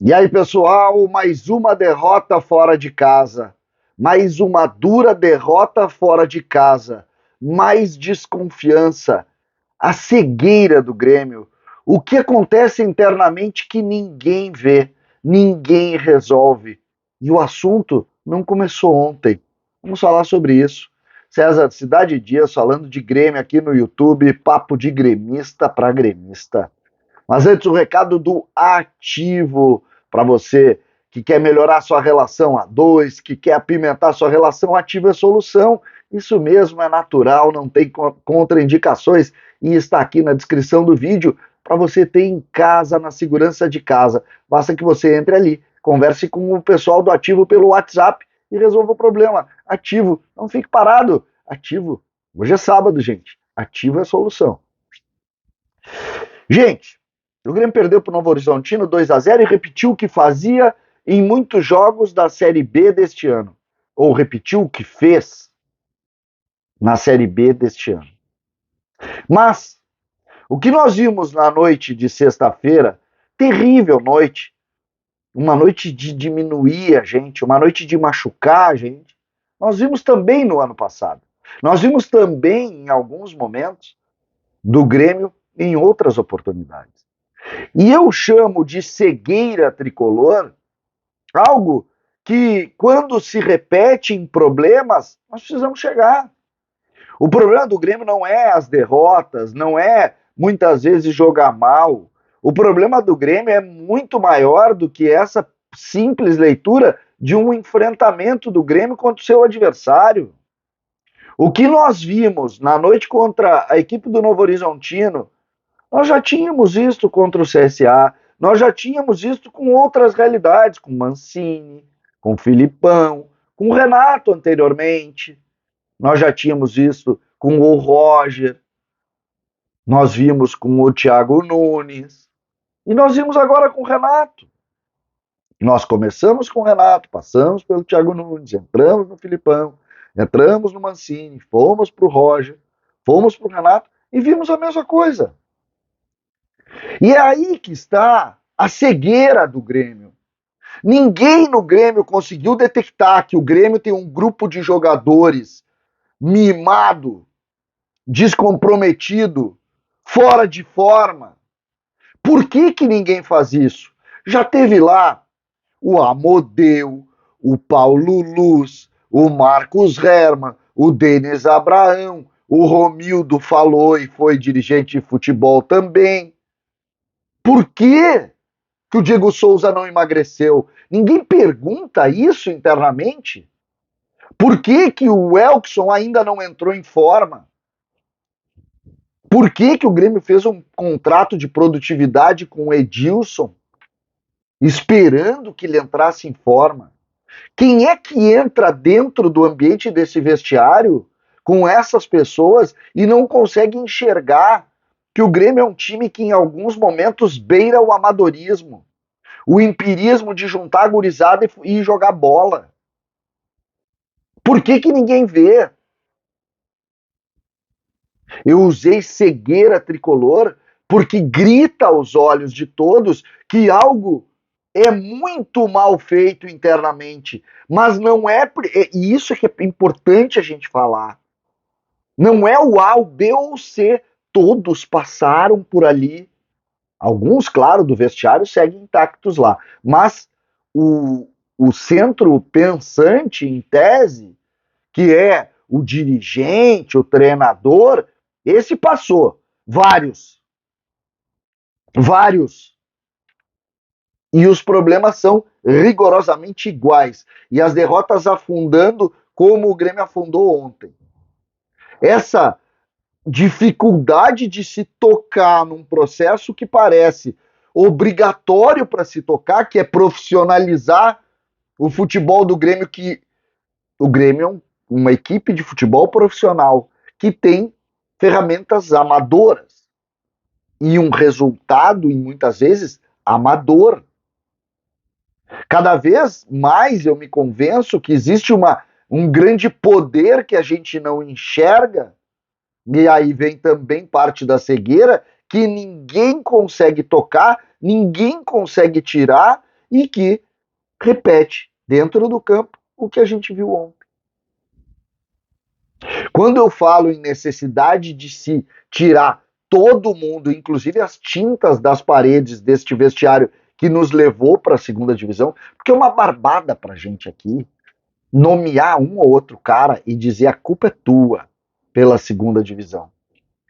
E aí, pessoal, mais uma derrota fora de casa, mais uma dura derrota fora de casa, mais desconfiança, a cegueira do Grêmio, o que acontece internamente que ninguém vê, ninguém resolve. E o assunto não começou ontem. Vamos falar sobre isso. César Cidade Dias falando de Grêmio aqui no YouTube, papo de gremista para gremista. Mas antes, o recado do ativo para você que quer melhorar sua relação a dois, que quer apimentar sua relação, ativo é solução. Isso mesmo, é natural, não tem contraindicações e está aqui na descrição do vídeo para você ter em casa, na segurança de casa. Basta que você entre ali, converse com o pessoal do Ativo pelo WhatsApp e resolva o problema. Ativo, não fique parado. Ativo, hoje é sábado, gente. Ativo é solução. Gente, o Grêmio perdeu para o Novo Horizontino 2-0 e repetiu o que fazia em muitos jogos da Série B deste ano. Ou repetiu o que fez na Série B deste ano. Mas, o que nós vimos na noite de sexta-feira, terrível noite, uma noite de diminuir a gente, uma noite de machucar a gente, nós vimos também no ano passado. Nós vimos também, em alguns momentos, do Grêmio em outras oportunidades. E eu chamo de cegueira tricolor algo que, quando se repete em problemas, nós precisamos chegar. O problema do Grêmio não é as derrotas, não é muitas vezes jogar mal. O problema do Grêmio é muito maior do que essa simples leitura de um enfrentamento do Grêmio contra o seu adversário. O que nós vimos na noite contra a equipe do Novo Horizontino, nós já tínhamos visto contra o CSA, nós já tínhamos visto com outras realidades, com Mancini, com Filipão, com o Renato anteriormente. Nós já tínhamos visto com o Roger, nós vimos com o Thiago Nunes, e nós vimos agora com o Renato. Nós começamos com o Renato, passamos pelo Thiago Nunes, entramos no Filipão, entramos no Mancini, fomos para o Roger, fomos para o Renato e vimos a mesma coisa. E é aí que está a cegueira do Grêmio. Ninguém no Grêmio conseguiu detectar que o Grêmio tem um grupo de jogadores mimado, descomprometido, fora de forma. Por que ninguém faz isso? Já teve lá o Amodeu, o Paulo Luz, o Marcos Herman, o Denis Abraão, o Romildo falou e foi dirigente de futebol também. Por que o Diego Souza não emagreceu? Ninguém pergunta isso internamente? Por que o Elkson ainda não entrou em forma? Por que o Grêmio fez um contrato de produtividade com o Edilson, esperando que ele entrasse em forma? Quem é que entra dentro do ambiente desse vestiário com essas pessoas e não consegue enxergar que o Grêmio é um time que em alguns momentos beira o amadorismo, o empirismo de juntar a gurizada e jogar bola? Por que ninguém vê? Eu usei cegueira tricolor porque grita aos olhos de todos que algo é muito mal feito internamente, mas não é, e isso é que é importante a gente falar, não é o A, o B ou o C, todos passaram por ali, alguns, claro, do vestiário seguem intactos lá, mas o centro pensante, em tese, que é o dirigente, o treinador, esse passou, vários, e os problemas são rigorosamente iguais, e as derrotas afundando como o Grêmio afundou ontem. Essa dificuldade de se tocar num processo que parece obrigatório para se tocar, que é profissionalizar o futebol do Grêmio, que o Grêmio é uma equipe de futebol profissional que tem ferramentas amadoras e um resultado, e muitas vezes, amador. Cada vez mais eu me convenço que existe um grande poder que a gente não enxerga, e aí vem também parte da cegueira, que ninguém consegue tocar, ninguém consegue tirar, e que repete dentro do campo o que a gente viu ontem. Quando eu falo em necessidade de se tirar todo mundo, inclusive as tintas das paredes deste vestiário que nos levou para a segunda divisão, porque é uma barbada para a gente aqui nomear um ou outro cara e dizer a culpa é tua pela segunda divisão.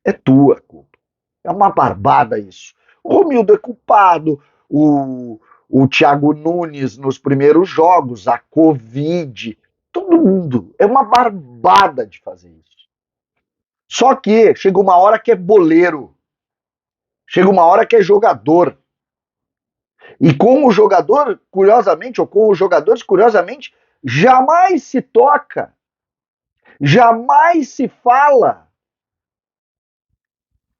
É tua culpa. É uma barbada isso. O Romildo é culpado, o Thiago Nunes nos primeiros jogos, a Covid, todo mundo. É uma barbada de fazer isso. Só que chega uma hora que é boleiro. Chega uma hora que é jogador. E com o jogador, curiosamente, ou com os jogadores, curiosamente, jamais se toca. Jamais se fala.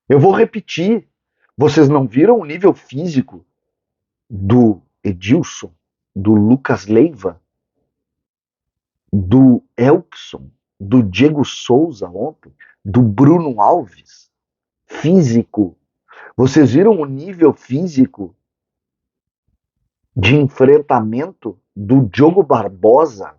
Eu vou repetir. Vocês não viram o nível físico do Edilson, do Lucas Leiva, do Elkson, do Diego Souza ontem, do Bruno Alves? Físico. Vocês viram o nível físico de enfrentamento do Diogo Barbosa?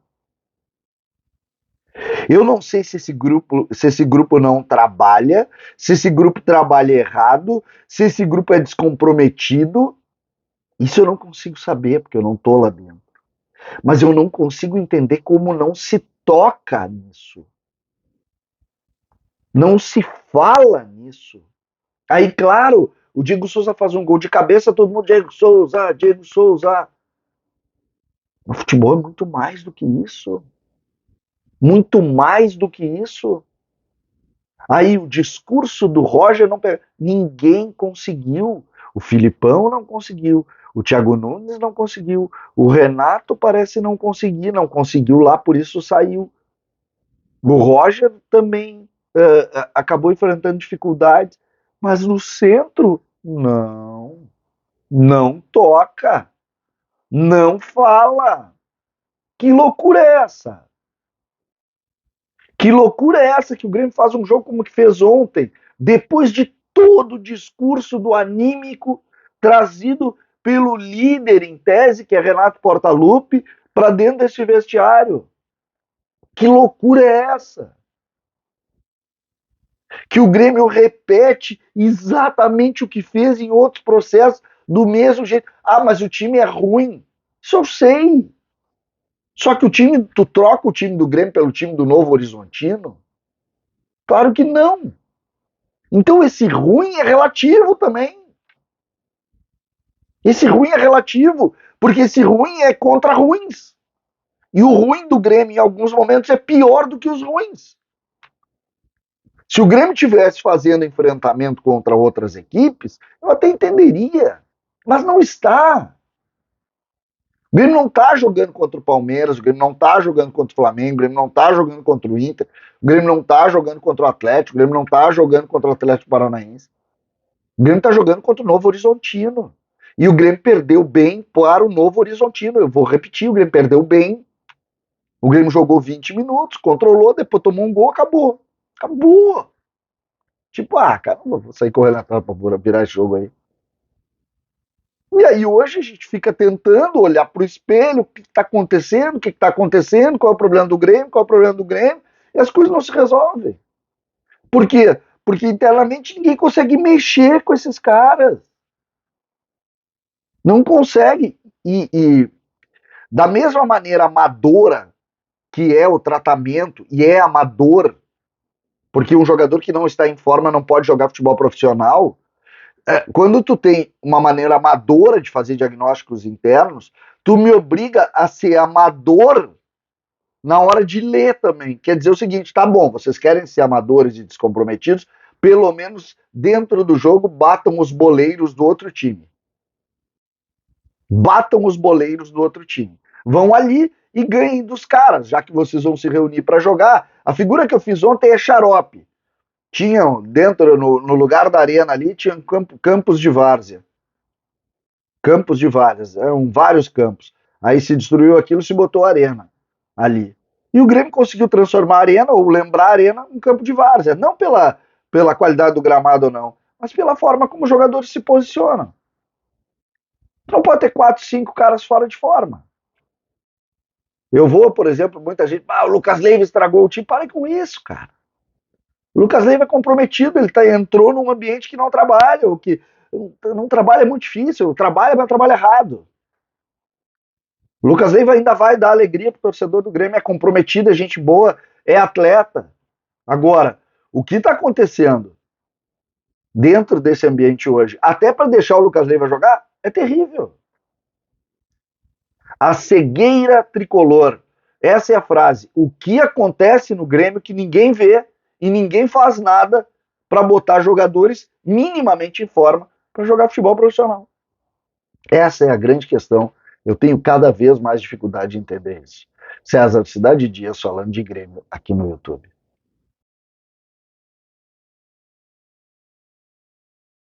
Eu não sei se esse grupo não trabalha, se esse grupo trabalha errado, se esse grupo é descomprometido. Isso eu não consigo saber, porque eu não estou lá dentro. Mas eu não consigo entender como não se toca nisso. Não se fala nisso. Aí, claro, o Diego Souza faz um gol de cabeça, todo mundo, Diego Souza, Diego Souza. O futebol é muito mais do que isso. Muito mais do que isso. Aí o discurso do Roger não pega. Ninguém conseguiu. O Filipão não conseguiu. O Thiago Nunes não conseguiu. O Renato parece não conseguir. Não conseguiu lá, por isso saiu. O Roger também acabou enfrentando dificuldades. Mas no centro, não. Não toca. Não fala. Que loucura é essa? Que loucura é essa que o Grêmio faz um jogo como que fez ontem, depois de todo o discurso do anímico trazido pelo líder em tese, que é Renato Portaluppi, para dentro desse vestiário? Que loucura é essa? Que o Grêmio repete exatamente o que fez em outros processos do mesmo jeito. Ah, mas o time é ruim. Isso eu sei. Só que tu troca o time do Grêmio pelo time do Novo Horizontino? Claro que não. Então esse ruim é relativo também. Esse ruim é relativo, porque esse ruim é contra ruins. E o ruim do Grêmio, em alguns momentos, é pior do que os ruins. Se o Grêmio tivesse fazendo enfrentamento contra outras equipes, eu até entenderia. Mas não está. O Grêmio não está jogando contra o Palmeiras, o Grêmio não está jogando contra o Flamengo, o Grêmio não está jogando contra o Inter, o Grêmio não está jogando contra o Atlético, o Grêmio não está jogando contra o Atlético Paranaense. O Grêmio está jogando contra o Novo Horizontino. E o Grêmio perdeu bem para o Novo Horizontino. Eu vou repetir, o Grêmio perdeu bem. O Grêmio jogou 20 minutos, controlou, depois tomou um gol, acabou. Acabou. Tipo, cara, não vou sair correndo atrás para virar esse jogo aí. E aí hoje a gente fica tentando olhar para o espelho, o que está acontecendo, qual é o problema do Grêmio, e as coisas não se resolvem. Por quê? Porque internamente ninguém consegue mexer com esses caras. Não consegue. E da mesma maneira amadora que é o tratamento, e é amador, porque um jogador que não está em forma não pode jogar futebol profissional, quando tu tem uma maneira amadora de fazer diagnósticos internos, tu me obriga a ser amador na hora de ler também. Quer dizer o seguinte, tá bom, vocês querem ser amadores e descomprometidos, pelo menos dentro do jogo batam os boleiros do outro time. Batam os boleiros do outro time. Vão ali e ganhem dos caras, já que vocês vão se reunir para jogar. A figura que eu fiz ontem é xarope. Tinham dentro, no lugar da arena ali, tinham campos de várzea. Campos de várzea, eram vários campos. Aí se destruiu aquilo, se botou arena ali. E o Grêmio conseguiu transformar a arena, ou lembrar a arena, um campo de várzea. Não pela qualidade do gramado ou não, mas pela forma como os jogadores se posicionam. Tu não pode ter 4, 5 caras fora de forma. Eu vou, por exemplo, muita gente, o Lucas Leiva estragou o time. Para com isso, cara. O Lucas Leiva é comprometido, ele entrou num ambiente que não trabalha, ou que não trabalha é muito difícil, trabalha, mas trabalha errado. O Lucas Leiva ainda vai dar alegria pro torcedor do Grêmio, é comprometido, é gente boa, é atleta. Agora, o que está acontecendo dentro desse ambiente hoje, até para deixar o Lucas Leiva jogar, é terrível. A cegueira tricolor. Essa é a frase. O que acontece no Grêmio que ninguém vê e ninguém faz nada para botar jogadores minimamente em forma para jogar futebol profissional. Essa é a grande questão. Eu tenho cada vez mais dificuldade de entender isso. César, Cidade Dias falando de Grêmio aqui no YouTube.